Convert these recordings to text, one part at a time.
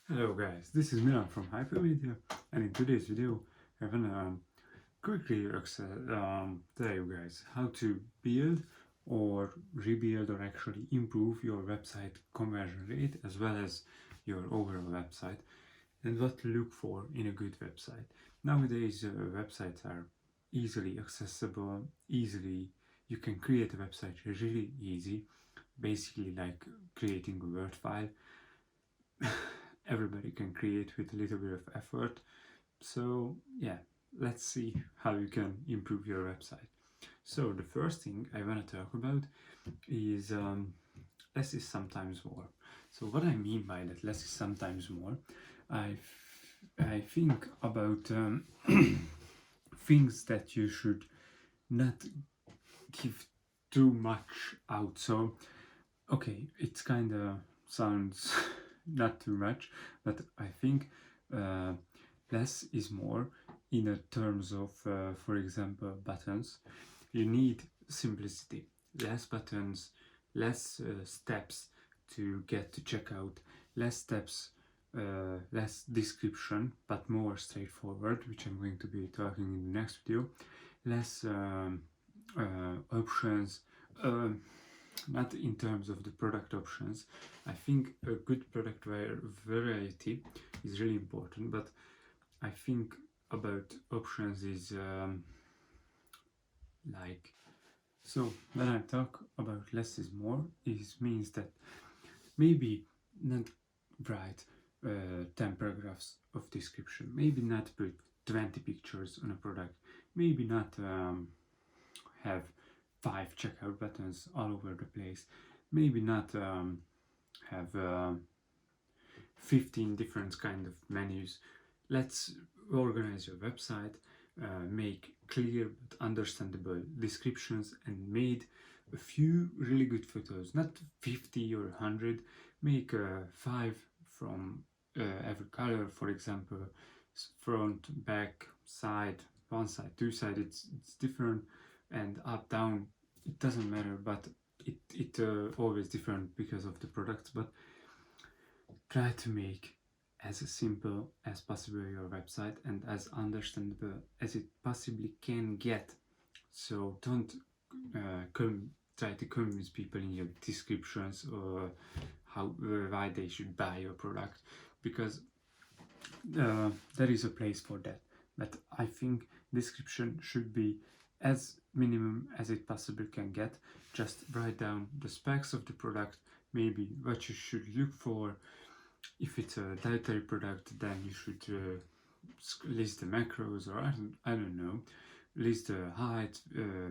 Hello guys, this is Milan from Hypermedia, and in today's video I wanna quickly tell you guys how to build or rebuild or actually improve your website conversion rate as well as your overall website, and what to look for in a good website. Nowadays websites are easily accessible, you can create a website really easy, basically like creating a Word file. Everybody can create with a little bit of effort. So yeah, let's see how you can improve your website. So the first thing I want to talk about is less is sometimes more. So what I mean by that, less is sometimes more, I think about things that you should not give too much out. So okay, it's kind of sounds not too much, but I think uh, less is more in a terms of, for example, buttons. You need simplicity, less buttons, less steps to get to checkout, less steps, less description, but more straightforward, which I'm going to be talking in the next video, less options. Not in terms of the product options. I think a good product variety is really important, but I think about options is like, so when I talk about less is more, it means that maybe not write 10 paragraphs of description, maybe not put 20 pictures on a product, maybe not have 5 checkout buttons all over the place, maybe not have 15 different kind of menus. Let's organize your website, make clear but understandable descriptions, and made a few really good photos, not 50 or 100, make 5 from every color, for example, front, back, side, one side, two side, it's different, and up, down, it doesn't matter, but it always different because of the products. But try to make as simple as possible your website and as understandable as it possibly can get. So don't try to convince people in your descriptions or why they should buy your product, because there is a place for that. But I think description should be as minimum as it possibly can get. Just write down the specs of the product, maybe what you should look for. If it's a dietary product, then you should list the macros, or I don't know, list the height,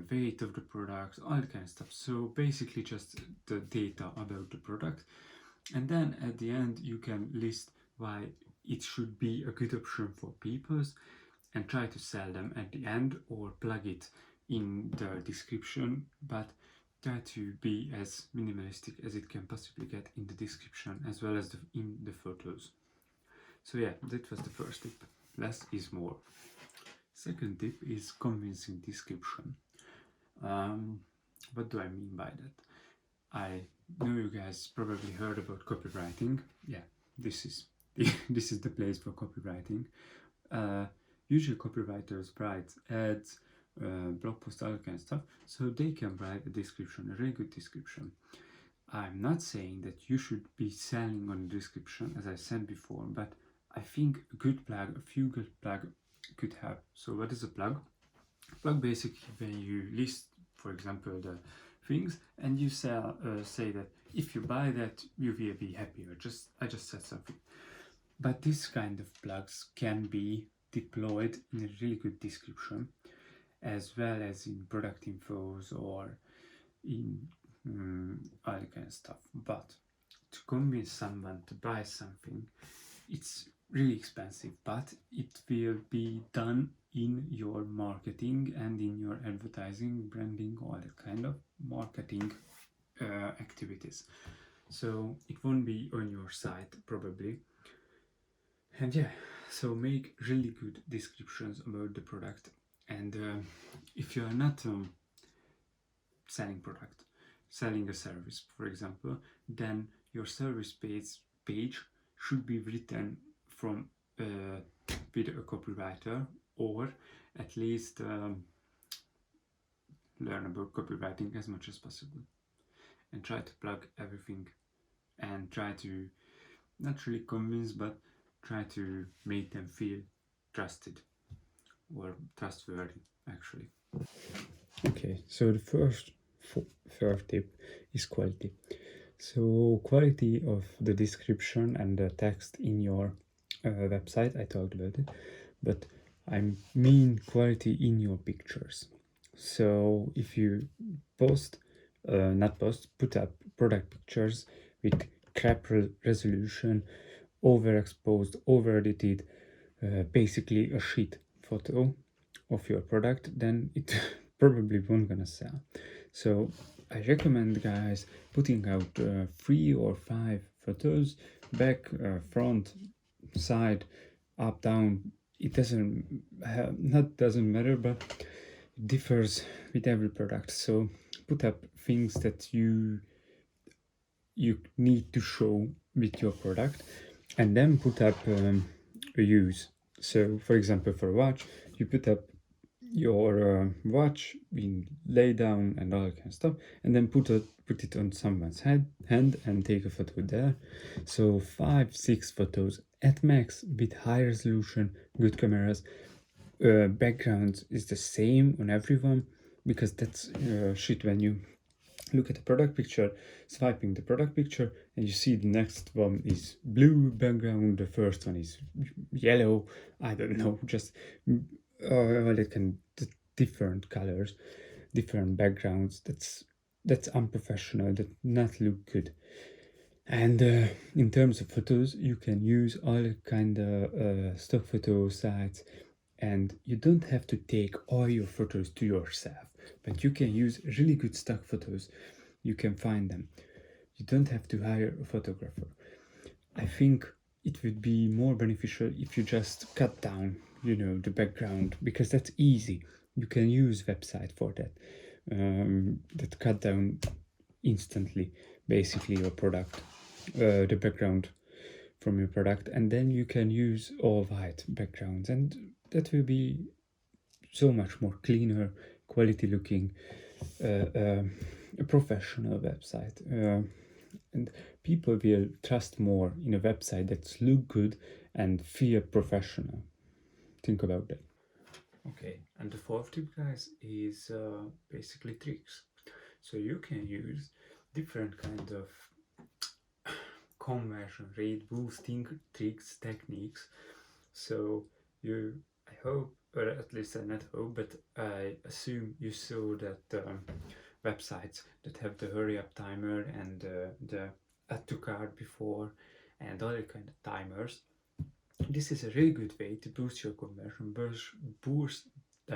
weight of the product, all that kind of stuff. So basically just the data about the product, and then at the end you can list why it should be a good option for people, and try to sell them at the end or plug it in the description, but try to be as minimalistic as it can possibly get in the description as well as in the photos. So yeah, that was the first tip. Less is more. Second tip is convincing description. What do I mean by that? I know you guys probably heard about copywriting. Yeah, this is this is the place for copywriting. Usually copywriters write ads, blog posts, all that kind of stuff, so they can write a description, a really good description. I'm not saying that you should be selling on the description, as I said before, but I think a good plug, a few good plug could help. So what is a plug? A plug basically when you list, for example, the things, and you say that if you buy that, you will be happier. I just said something. But this kind of plugs can be deployed in a really good description, as well as in product infos or in all that kind of stuff. But to convince someone to buy something, it's really expensive, but it will be done in your marketing and in your advertising, branding, all that kind of marketing activities. So it won't be on your site probably. And yeah, so make really good descriptions about the product. And if you are not selling a service, for example, then your service page should be written from with a copywriter, or at least learn about copywriting as much as possible, and try to plug everything, and try to not really convince, but try to make them feel trusted or trustworthy, actually. Okay, so the third tip is quality. So quality of the description and the text in your website, I talked about it, but I mean quality in your pictures. So if you put up product pictures with crap resolution, overexposed, over edited, basically a shit photo of your product, then it probably won't gonna sell. So I recommend guys putting out 3 or 5 photos, back, front, side, up, down. It doesn't matter, but it differs with every product. So put up things that you need to show with your product, and then put up a use. So for example, for a watch, you put up your watch being laid down and all that kind of stuff, and then put it on someone's hand and take a photo there. So 5-6 photos at max with high resolution, good cameras. Background is the same on everyone, because that's shit when you look at the product picture, swiping the product picture, and you see the next one is blue background, the first one is yellow, I don't know, just different colors, different backgrounds. That's unprofessional, that not look good. And in terms of photos, you can use all kind of stock photo sites, and you don't have to take all your photos to yourself, but you can use really good stock photos. You can find them. You don't have to hire a photographer. I think it would be more beneficial if you just cut down, the background, because that's easy. You can use website for that. That cut down instantly, basically, your product, the background from your product, and then you can use all white backgrounds, and that will be so much more cleaner, quality looking, a professional website. And people will trust more in a website that's look good and feel professional. Think about that. Okay, and the fourth tip, guys, is basically tricks. So you can use different kind of conversion rate boosting tricks, techniques. So I hope, or at least I not hope, but I assume you saw that websites that have the hurry up timer and the add to cart before and other kind of timers. This is a really good way to boost your conversion, boost uh,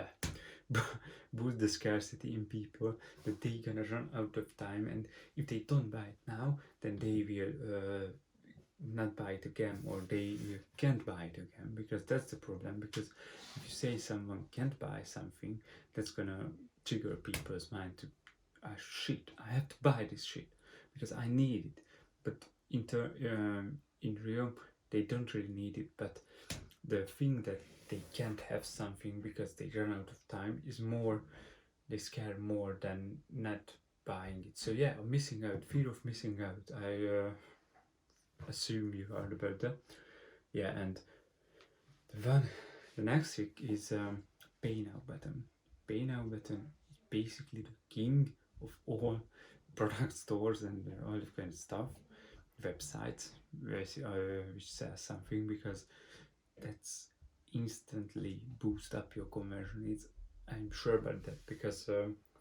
boost the scarcity in people, that they gonna run out of time, and if they don't buy it now, then they will not buy it again, or they can't buy it again, because that's the problem. Because if you say someone can't buy something, that's gonna trigger people's mind to shit, I have to buy this shit because I need it. But in real, they don't really need it, but the thing that they can't have something because they run out of time is more, they scare more than not buying it. So yeah, missing out, fear of missing out. I assume you heard about that. Yeah, and the next trick is pay now button. Pay now button is basically the king of all product stores and all that kind of stuff, websites which says something, because that's instantly boost up your conversion rates. I'm sure about that, because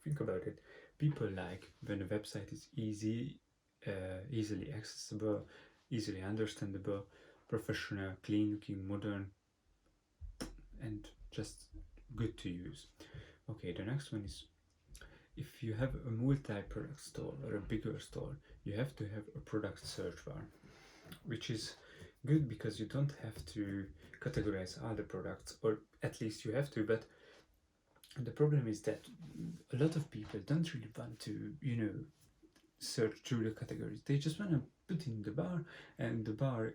think about it. People like when a website is easily accessible, easily understandable, professional, clean looking, modern, and just good to use. Okay, the next one is, if you have a multi-product store or a bigger store, you have to have a product search bar, which is good because you don't have to categorize all the products, or at least you have to, but the problem is that a lot of people don't really want to, search through the categories. They just want to put in the bar, and the bar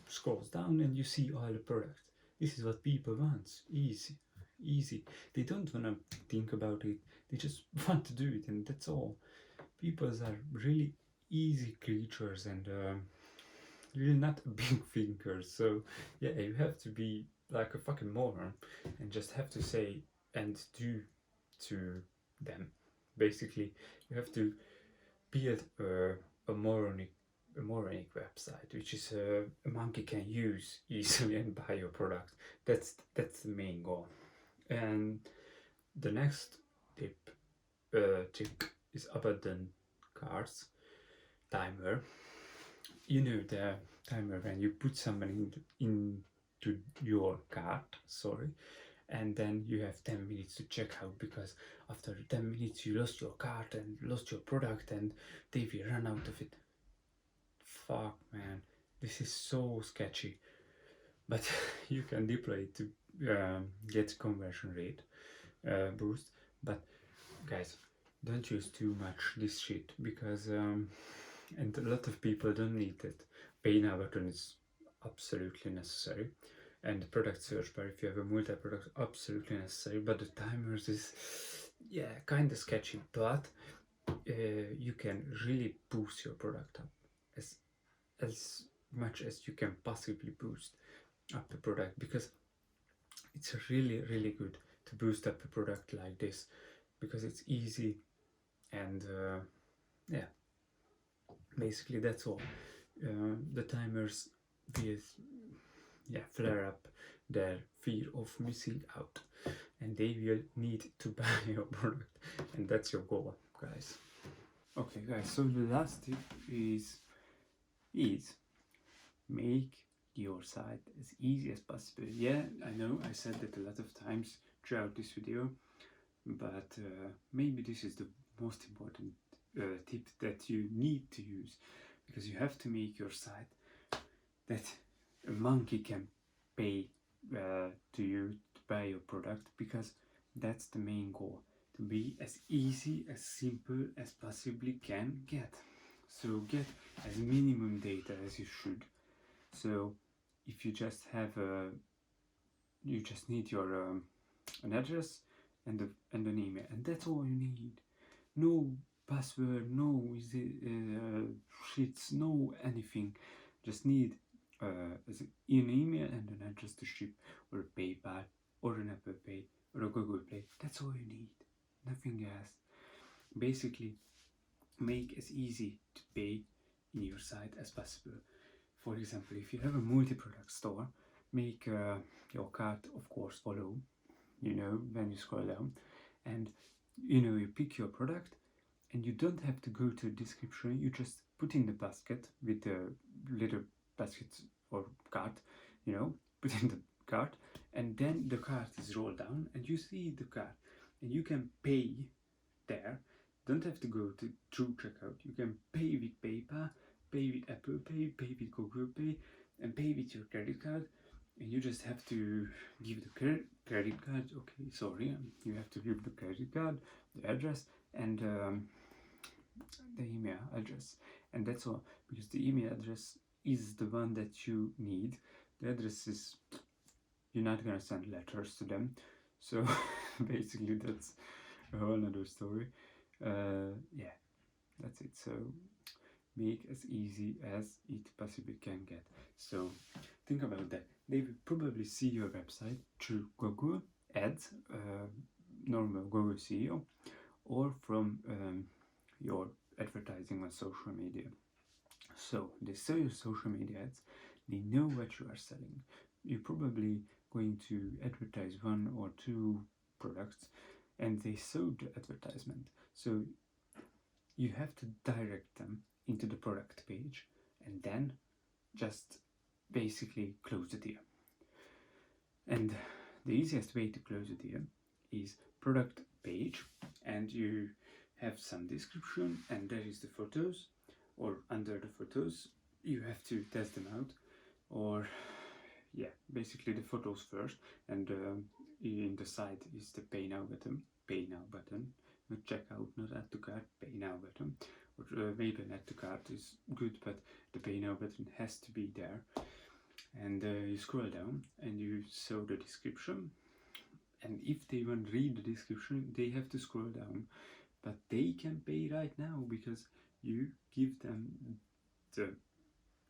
scrolls down and you see all the products. This is what people want. Easy, easy. They don't want to think about it, they just want to do it, and that's all. People are really easy creatures, and really not big thinkers. So yeah, you have to be like a fucking moron and just have to say and do to them. Basically, you have to build a moronic website, which is a monkey can use easily and buy your product. That's the main goal. And the next trick is abandon cards timer. You know the timer when you put someone into your cart, sorry, and then you have 10 minutes to check out, because after 10 minutes you lost your cart and lost your product and they will run out of it. Fuck, man, this is so sketchy. But you can deploy it to get conversion rate boost. But guys, don't use too much this shit, because and a lot of people don't need it. Pay now button is absolutely necessary, and the product search bar, if you have a multi-product, absolutely necessary. But the timers is, yeah, kind of sketchy, but you can really boost your product up as much as you can possibly boost up the product, because it's really good to boost up a product like this, because it's easy. And yeah, basically that's all. The timers will, yeah, flare up their fear of missing out, and they will need to buy your product, and that's your goal, guys. Okay, guys, so the last tip is make your site as easy as possible. Yeah, I know I said that a lot of times throughout this video, but maybe this is the most important tip that you need to use, because you have to make your site that a monkey can pay to you to buy your product, because that's the main goal, to be as easy, as simple as possibly can get. So get as minimum data as you should. So if you just have you just need your an address and an email, and that's all you need. No password, no sheets, no anything. Just need an email and an address to ship, or a PayPal, or an Apple Pay, or a Google Play. That's all you need, nothing else. Basically, make as easy to pay in your site as possible. For example, if you have a multi-product store, make your cart, of course, follow, when you scroll down, and you pick your product, and you don't have to go to the description. You just put in the basket with the little basket or cart, put in the cart, and then the cart is rolled down and you see the cart, and you can pay there. Don't have to go to through checkout. You can pay with PayPal, pay with Apple Pay, pay with Google Pay, and pay with your credit card. And you just have to give the credit card. Okay, sorry, you have to give the credit card, the address, and the email address, and that's all. Because the email address is the one that you need. The address is, you're not gonna send letters to them. So basically, that's a whole other story. Yeah, that's it. So make as easy as it possibly can get. So think about that. They will probably see your website through Google Ads, normal Google SEO, or from your advertising on social media. So they saw your social media ads, they know what you are selling. You're probably going to advertise one or two products, and they saw the advertisement. So you have to direct them into the product page, and then just basically close the deal. And the easiest way to close the deal is product page, and you have some description, and there is the photos, or under the photos you have to test them out, or yeah, basically the photos first, and in the side is the pay now button, not checkout, not add to cart, pay now button, or maybe an add to cart is good, but the pay now button has to be there. And you scroll down and you saw the description, and if they want to read the description they have to scroll down, but they can pay right now because you give them the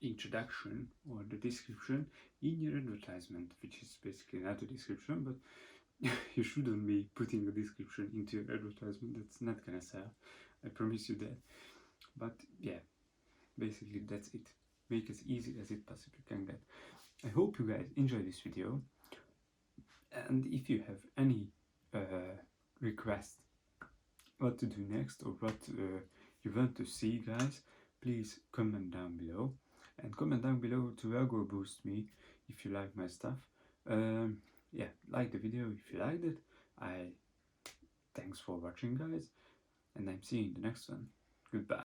introduction or the description in your advertisement, which is basically not a description, but you shouldn't be putting a description into your advertisement. That's not gonna sell, I promise you that. But yeah, basically that's it. Make as easy as it possibly can get. I hope you guys enjoy this video, and if you have any request what to do next or what you want to see, guys, please comment down below, and comment down below to algo boost me if you like my stuff. Yeah, like the video if you liked it. Thanks for watching, guys, and I'm seeing you in the next one. Goodbye.